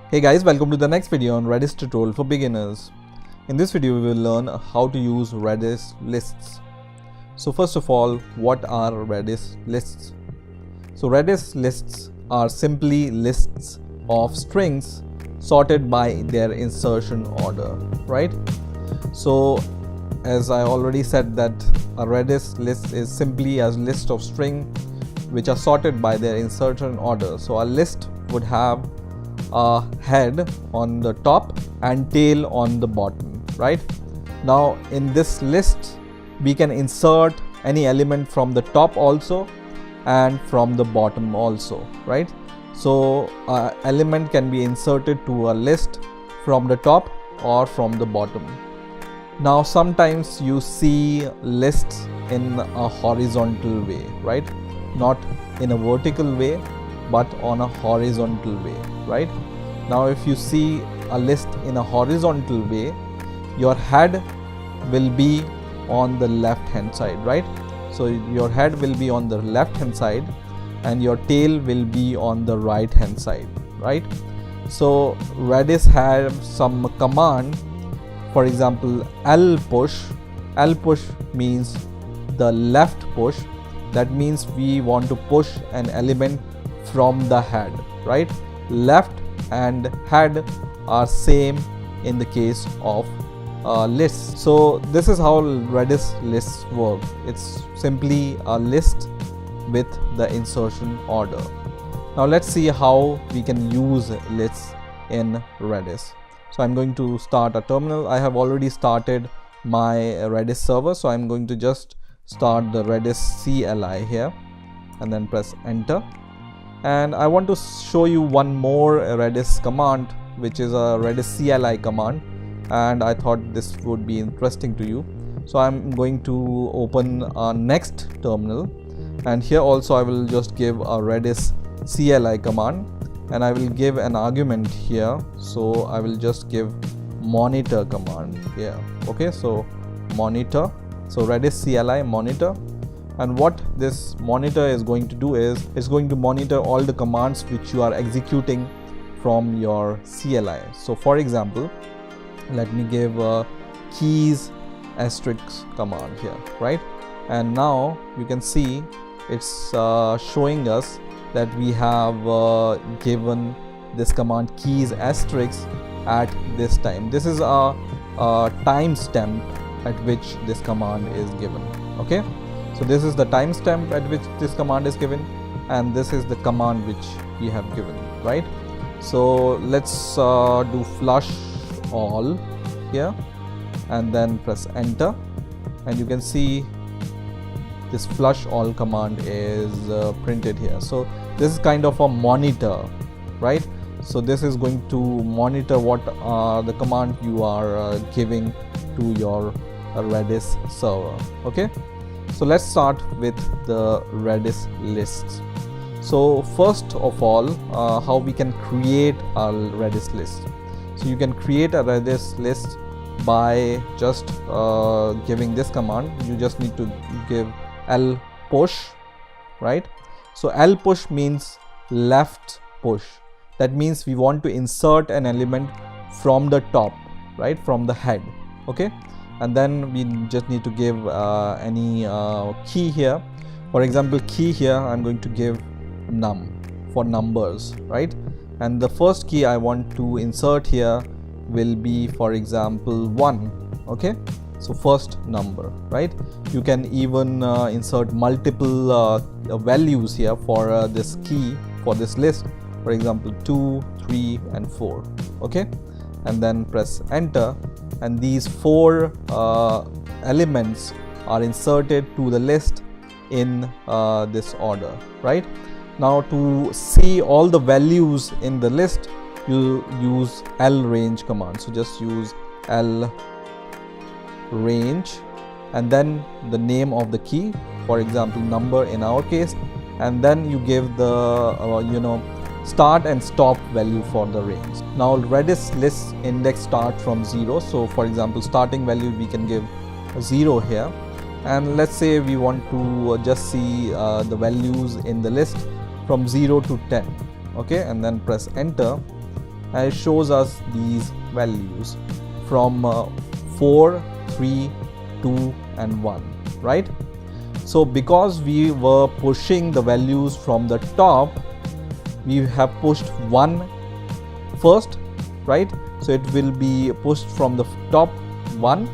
Hey guys, welcome to the next video on Redis tutorial for beginners. In this video, we will learn how to use Redis lists. So first of all, what are Redis lists? So Redis lists are simply lists of strings sorted by their insertion order, right? So as I already said that a Redis list is simply a list of string which are sorted by their insertion order. So a list would have a head on the top and tail on the bottom, right? Now in this list we can insert any element from the top also and from the bottom also, right? So element can be inserted to a list from the top or from the bottom. Now sometimes you see lists in a horizontal way, right? Not in a vertical way but on a horizontal way, right? Now if you see a list in a horizontal way, your head will be on the left hand side, right? So your head will be on the left hand side and your tail will be on the right hand side, right? So Redis has some command, for example L push. L push means the left push. That means we want to push an element from the head, right? Left and head are same in the case of lists. So this is how Redis lists work. It's simply a list with the insertion order. Now let's see how we can use lists in Redis. So I'm going to start a terminal. I have already started my Redis server, so I'm going to just start the Redis CLI here and then press enter. And I want to show you one more Redis command, which is a Redis CLI command, and I thought this would be interesting to you. So I'm going to open a next terminal, and here also I will just give a Redis CLI command and I will give an argument here. So I will just give monitor command here. Okay, so monitor, so Redis CLI monitor. And what this monitor is going to do is it's going to monitor all the commands which you are executing from your CLI. So for example, let me give keys asterisk command here, right? And now you can see it's showing us that we have given this command keys asterisk at this time. This is a timestamp at which this command is given. Okay, so this is the timestamp at which this command is given, and this is the command which we have given, right? So let's do flush all here and then press enter, and you can see this flush all command is printed here. So this is kind of a monitor, right? So this is going to monitor what the command you are giving to your Redis server. Okay, so let's start with the Redis lists. So first of all, how we can create a Redis list. So you can create a Redis list by just giving this command. You just need to give L push, right? So L push means left push. That means we want to insert an element from the top, right, from the head. Okay, and then we just need to give any key here. For example, key here I'm going to give num for numbers, right? And the first key I want to insert here will be, for example, 1. Okay, so first number, right? You can even insert multiple values here for this key, for this list. For example, 2, 3 and 4. Okay, and then press enter, and these 4 elements are inserted to the list in this order, right? Now to see all the values in the list, you use L range command. So just use L range and then the name of the key, for example number in our case, and then you give the start and stop value for the range. Now Redis lists index start from 0. So for example, starting value we can give 0 here, and let's say we want to just see the values in the list from 0 to 10. Okay, and then press enter, and it shows us these values from 4, 3, 2 and 1, right? So because we were pushing the values from the top, we have pushed 1 first, right? So it will be pushed from the top 1,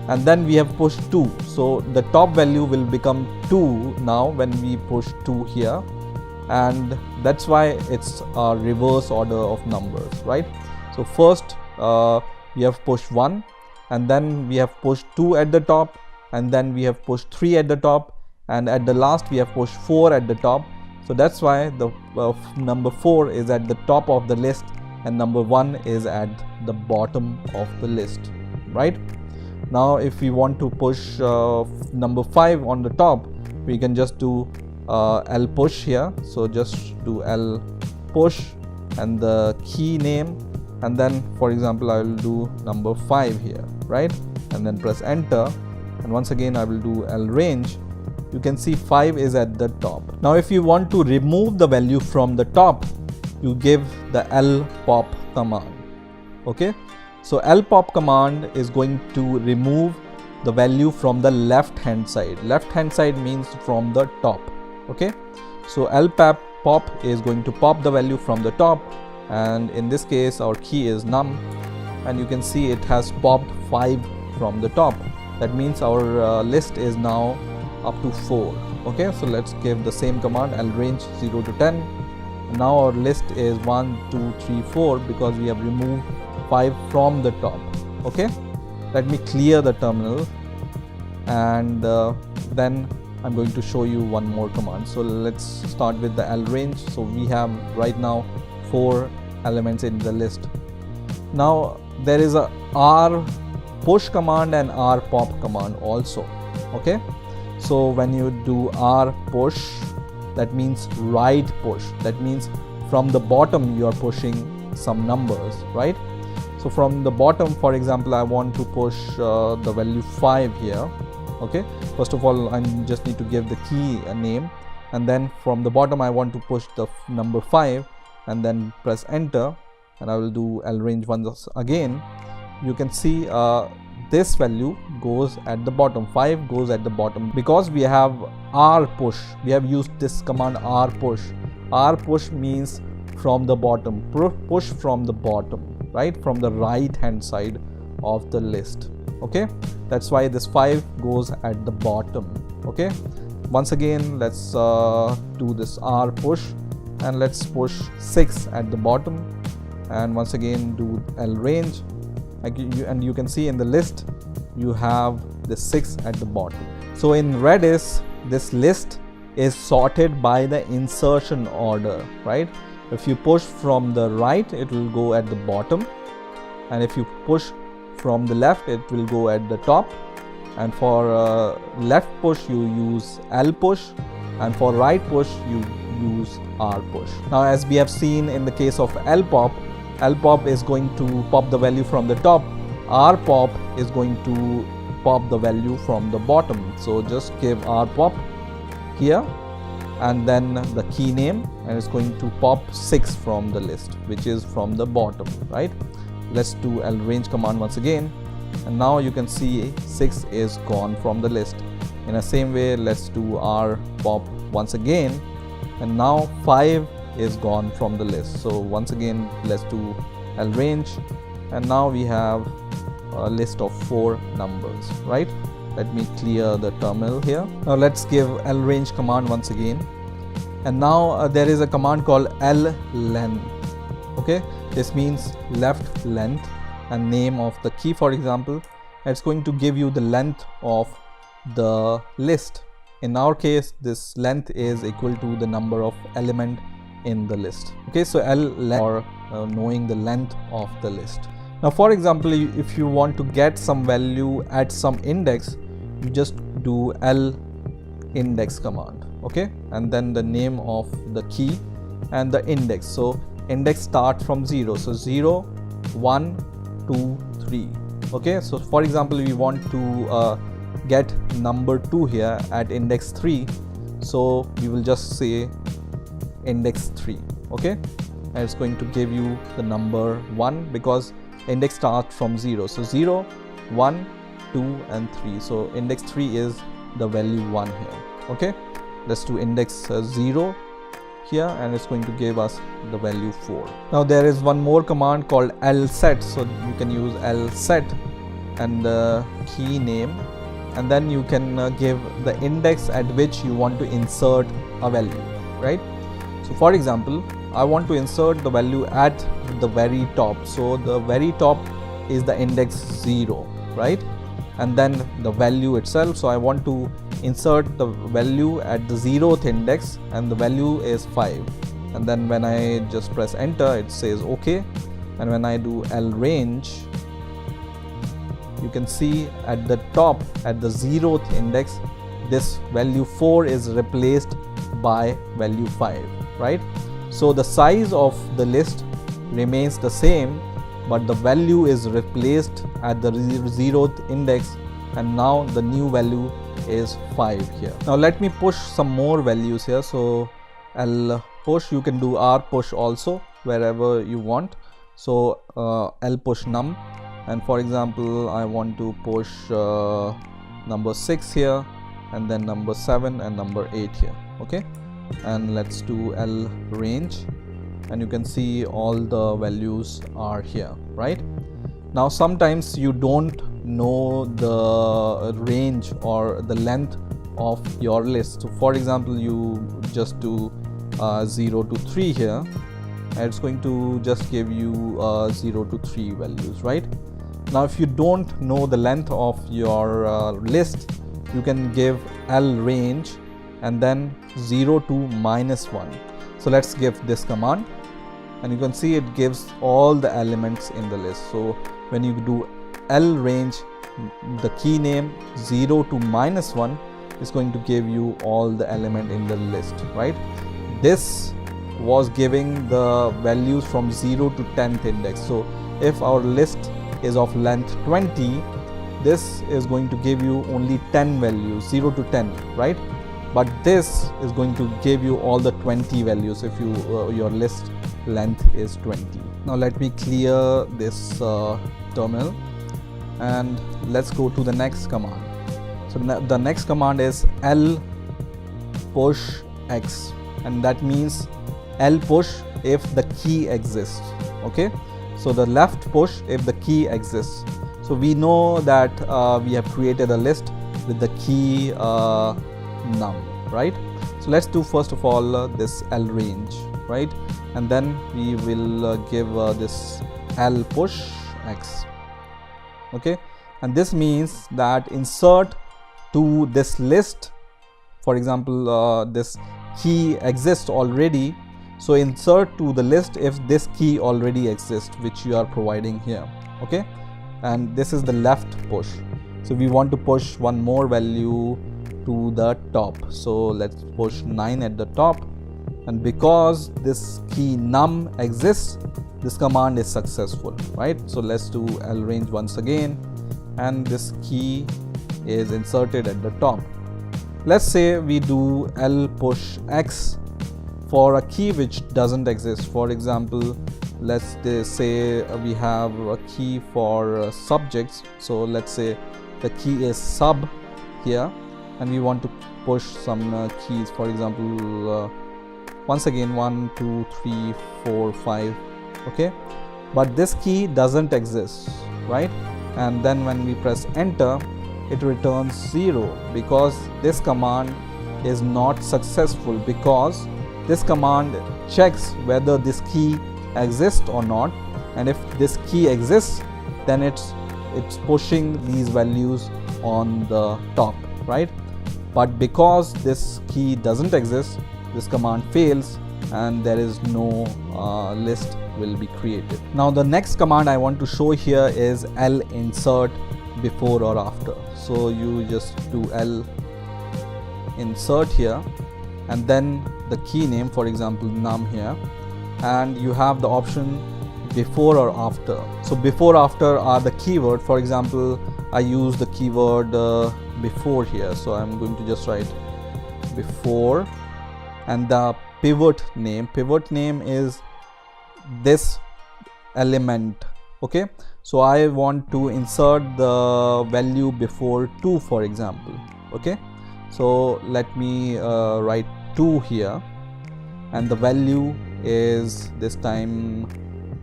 and then we have pushed 2. So the top value will become 2 now when we push 2 here, and that's why it's a reverse order of numbers, right? So first we have pushed 1, and then we have pushed 2 at the top, and then we have pushed 3 at the top, and at the last we have pushed 4 at the top. So that's why the number 4 is at the top of the list and number 1 is at the bottom of the list, right? Now if we want to push number 5 on the top, we can just do L push here. So just do L push and the key name, and then for example I will do number 5 here, right? And then press enter, and once again I will do L range. You can see 5 is at the top. Now if you want to remove the value from the top, you give the L pop command. Okay, so L pop command is going to remove the value from the left hand side. Left hand side means from the top. Okay, so L pop is going to pop the value from the top, and in this case our key is num, and you can see it has popped 5 from the top. That means our list is now up to 4. Okay, so let's give the same command, L range 0 to 10. Now our list is 1, 2, 3, 4 because we have removed 5 from the top. Okay, let me clear the terminal, and then I'm going to show you one more command. So let's start with the L range. So we have right now 4 elements in the list. Now there is a R push command and R pop command also. Okay, so when you do R push, that means right push. That means from the bottom you are pushing some numbers, right? So from the bottom, for example, I want to push the value 5 here. Okay, first of all I just need to give the key a name, and then from the bottom I want to push the number 5, and then press enter, and I will do L range once again. You can see this value goes at the bottom, 5 goes at the bottom because we have R push. We have used this command R push. R push means from the bottom, push from the bottom, right, from the right hand side of the list. Okay, that's why this 5 goes at the bottom. Okay, once again let's do this R push, and let's push 6 at the bottom, and once again do L range, and you can see in the list you have the 6 at the bottom. So in Redis, this list is sorted by the insertion order, right? If you push from the right, it will go at the bottom, and if you push from the left, it will go at the top, and for left push you use L push, and for right push you use R push. Now as we have seen in the case of L pop is going to pop the value from the top, R pop is going to pop the value from the bottom. So just give R pop here and then the key name, and it's going to pop 6 from the list, which is from the bottom, right? Let's do L range command once again, and now you can see 6 is gone from the list. In the same way, let's do R pop once again, and now 5 is gone from the list. So once again let's do L range, and now we have a list of 4 numbers, right? Let me clear the terminal here. Now let's give L range command once again, and now there is a command called L length. Okay, this means left length and name of the key, for example. It's going to give you the length of the list. In our case, this length is equal to the number of element in the list. Okay, so L length, or knowing the length of the list. Now for example, if you want to get some value at some index, you just do L index command. Okay, and then the name of the key and the index. So index start from 0, so 0, 1, 2, 3. Okay, so for example, we want to get number 2 here at index 3, so we will just say index 3. Okay, and it's going to give you the number 1 because index starts from 0. So 0, 1, 2 and 3. So index 3 is the value 1 here. Okay, let's do index 0 here, and it's going to give us the value 4. Now there is one more command called lset. So you can use lset and the key name, and then you can give the index at which you want to insert a value, right? So for example, I want to insert the value at the very top. So the very top is the index 0, right? And then the value itself. So I want to insert the value at the 0th index, and the value is 5. And then when I just press enter, it says OK. And when I do lrange, you can see at the top, at the 0th index, this value 4 is replaced by value 5, right? So the size of the list remains the same, but the value is replaced at the 0th index, and now the new value is 5 here. Now let me push some more values here. So L push, you can do R push also wherever you want. So L push num, and for example I want to push number 6 here, and then number 7 and number 8 here. Okay, and let's do L range, and you can see all the values are here, right? Now sometimes you don't know the range or the length of your list. So for example, you just do 0 to 3 here, and it's going to just give you 0 to 3 values, right? Now if you don't know the length of your list, you can give L range and then 0 to -1. So let's give this command, and you can see it gives all the elements in the list. So when you do L range, the key name 0 to -1 is going to give you all the element in the list, right? This was giving the values from 0 to 10th index. So if our list is of length 20, this is going to give you only 10 values, 0 to 10, right? But this is going to give you all the 20 values if you your list length is 20. Now let me clear this terminal, and let's go to the next command. So the next command is L push X, and that means L push if the key exists. Okay, so the left push if the key exists. So we know that we have created a list with the key num, right? So let's do first of all this L range, right? And then we will give this L push X. Okay, and this means that insert to this list, for example this key exists already, so insert to the list if this key already exists, which you are providing here. Okay, and this is the left push. So we want to push one more value to the top, so let's push 9 at the top, and because this key num exists, this command is successful, right? So let's do L range once again, and this key is inserted at the top. Let's say we do L push X for a key which doesn't exist. For example, let's say we have a key for subjects. So let's say the key is sub here, and we want to push some keys, for example once again 1, 2, 3, 4, 5. Okay, but this key doesn't exist, right? And then when we press enter, it returns 0 because this command is not successful, because this command checks whether this key exists or not, and if this key exists, then it's pushing these values on the top, right? But because this key doesn't exist, this command fails and there is no list will be created. Now the next command I want to show here is L insert before or after. So you just do L insert here, and then the key name, for example num here, and you have the option before or after. So before after are the keyword. For example, I use the keyword before here, so I'm going to just write before, and the pivot name is this element. Okay, so I want to insert the value before 2, for example. Okay, so let me write 2 here, and the value is this time,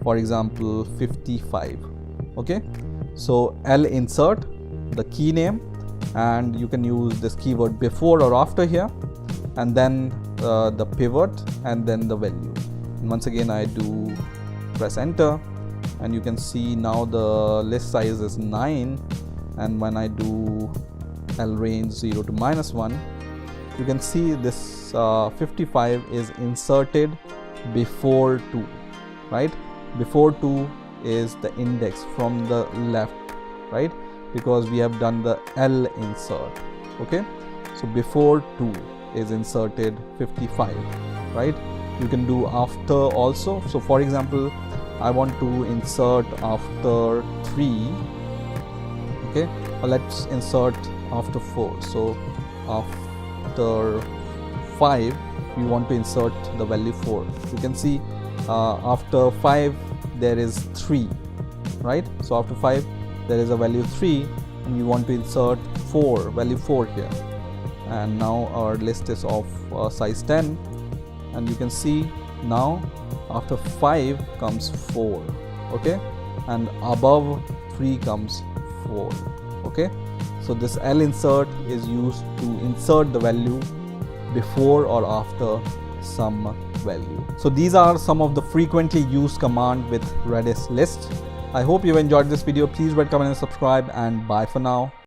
for example, 55. Okay, so L insert the key name, and you can use this keyword before or after here, and then the pivot, and then the value. And once again I do press enter, and you can see now the list size is 9, and when I do L range 0 to -1, you can see this 55 is inserted before 2, right? Before 2 is the index from the left, right? Because we have done the L insert. Okay, so before 2 is inserted 55, right? You can do after also. So for example, I want to insert after 3. Okay, let's insert after 4. So after 5 we want to insert the value 4. You can see after 5 there is 3, right? So after 5 there is a value 3, and we want to insert 4, value 4 here. And now our list is of size 10, and you can see now after 5 comes 4. Okay, and above 3 comes 4. Okay, so this L insert is used to insert the value before or after some value. So these are some of the frequently used command with Redis list. I hope you enjoyed this video. Please rate, comment and subscribe, and bye for now.